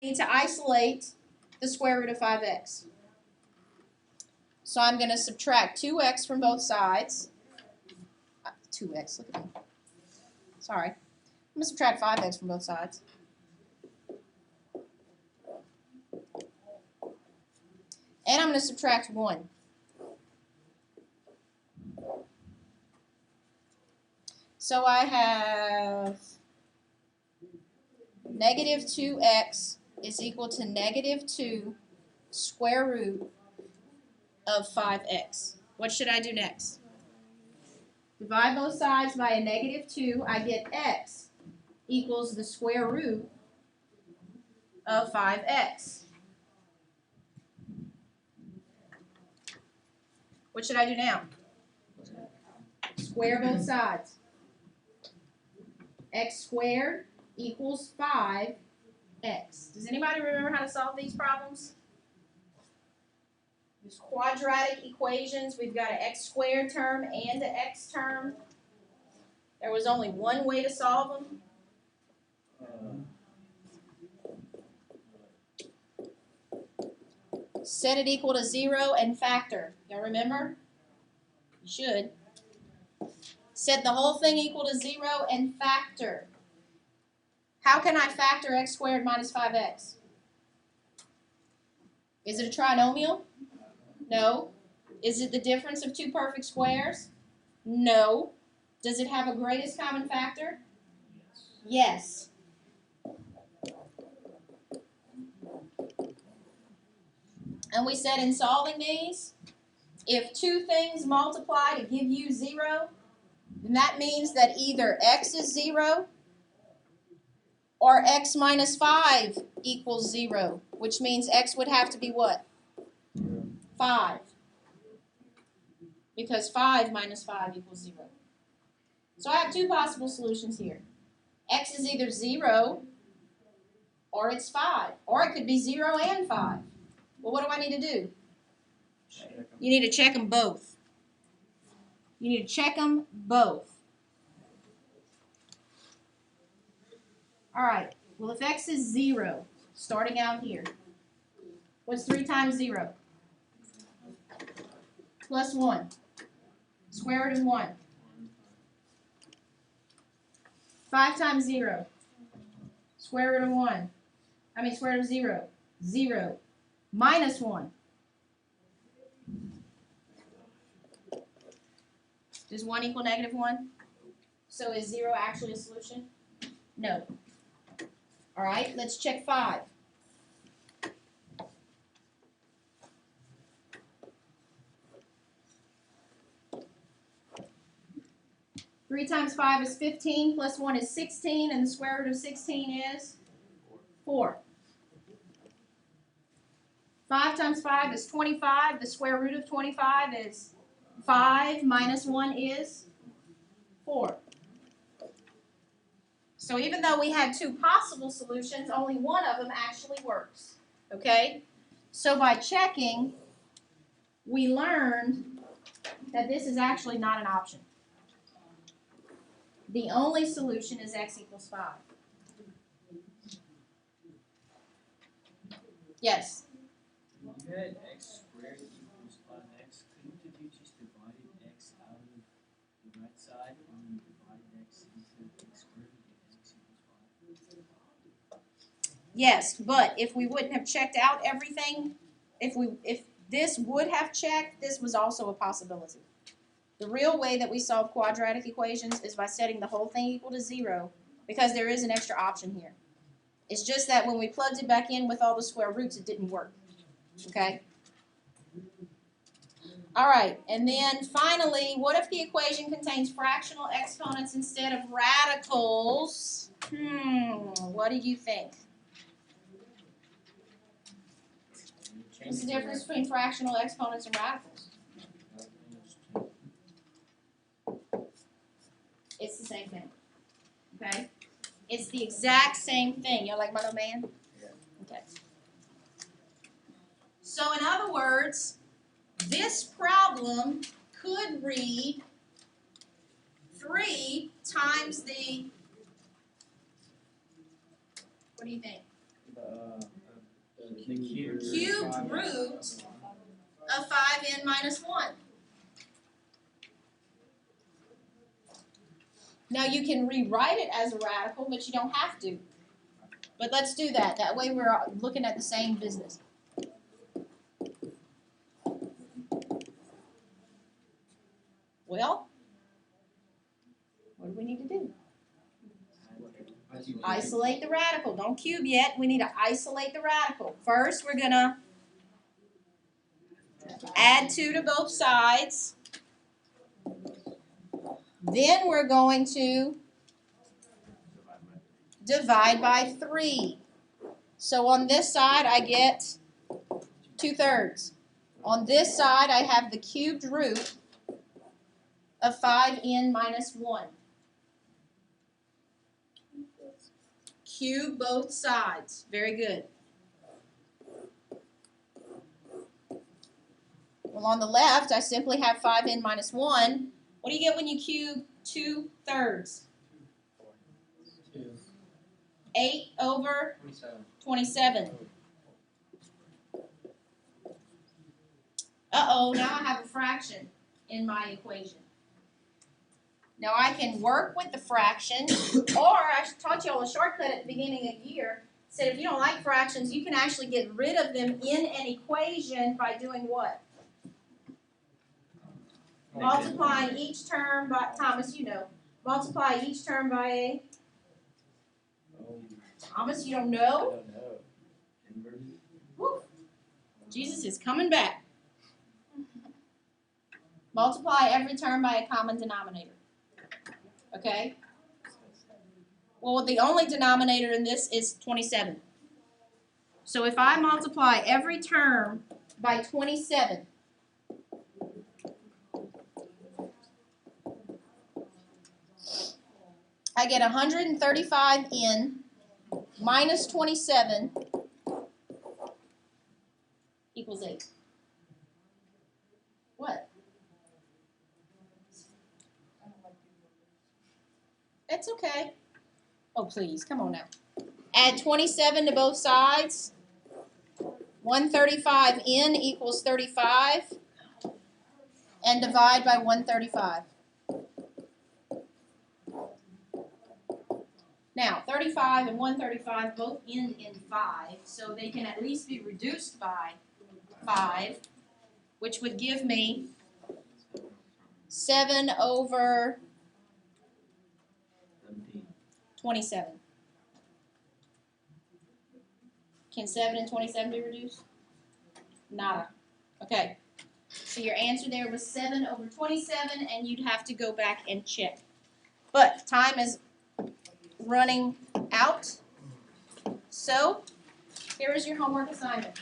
need to isolate the square root of 5x. So I'm going to subtract 2x from both sides. 2x, look at me. Sorry. I'm going to subtract 5x from both sides. And I'm going to subtract 1. So I have negative 2x is equal to negative 2 square root of 5x. What should I do next? Divide both sides by a negative 2. I get x equals the square root of 5x. What should I do now? Square both sides. X squared equals 5x. Does anybody remember how to solve these problems? There's quadratic equations. We've got an x squared term and an x term. There was only one way to solve them. Set it equal to 0 and factor. Y'all remember? You should. Set the whole thing equal to 0 and factor. How can I factor x squared minus 5x? Is it a trinomial? No. Is it the difference of two perfect squares? No. Does it have a greatest common factor? Yes. And we said in solving these, if two things multiply to give you 0, then that means that either x is 0 or x minus 5 equals 0, which means x would have to be what? 5. Because 5 minus 5 equals 0. So I have two possible solutions here. X is either 0 or it's 5. Or it could be 0 and 5. Well, what do I need to do? You need to check them both. You need to check them both. All right. Well, if x is 0, starting out here, what's 3 times 0? Plus 1. Square root of 1. 5 times 0. Square root of 1. Square root of 0. 0. Minus 1. Does 1 equal negative 1? So is 0 actually a solution? No. All right, let's check 5. Three times 5 is 15, plus 1 is 16, and the square root of 16 is 4. 5 times 5 is 25. The square root of 25 is 5 minus 1 is 4. So even though we had two possible solutions, only one of them actually works. Okay? So by checking, we learned that this is actually not an option. The only solution is x equals 5. Yes? You had x squared equals 5x. Couldn't have you just divided x out of the right side and then divide x into x squared and get x equals 5? Yes, but if we wouldn't have checked out everything, if this would have checked, this was also a possibility. The real way that we solve quadratic equations is by setting the whole thing equal to 0, because there is an extra option here. It's just that when we plugged it back in with all the square roots, it didn't work. Okay? All right, and then finally, what if the equation contains fractional exponents instead of radicals? What do you think? What's the difference between fractional exponents and radicals? It's the same thing. Okay? It's the exact same thing. Y'all like my little man? Yeah. Okay. So in other words, this problem could read 3 times the, what do you think? The Cubed root of 5n minus 1. Now you can rewrite it as a radical, but you don't have to. But let's do that. That way we're looking at the same business. Well, what do we need to do? Isolate the radical. Don't cube yet. We need to isolate the radical. First, we're going to add 2 to both sides. Then we're going to divide by 3. So on this side, I get 2/3. On this side, I have the cubed root of 5n minus 1. Cube both sides. Very good. Well, on the left, I simply have 5n minus 1. What do you get when you cube 2/3? 8 over 27. Uh-oh, now I have a fraction in my equation. Now I can work with the fraction, or I taught you all a shortcut at the beginning of the year. Said if you don't like fractions, you can actually get rid of them in an equation by doing what? Multiplying each term by, Thomas, you know, multiply each term by a, Thomas, you don't know? Woo. Jesus is coming back. Multiply every term by a common denominator. Okay? Well, the only denominator in this is 27. So if I multiply every term by 27, I get 135n minus 27 equals 8. What? That's okay. Oh, please, come on now. Add 27 to both sides. 135n equals 35. And divide by 135. Now, 35 and 135 both end in 5, so they can at least be reduced by 5, which would give me 7 over 27. Can 7 and 27 be reduced? Nada. Okay. So your answer there was 7 over 27, and you'd have to go back and check. But time is running out. So here is your homework assignment.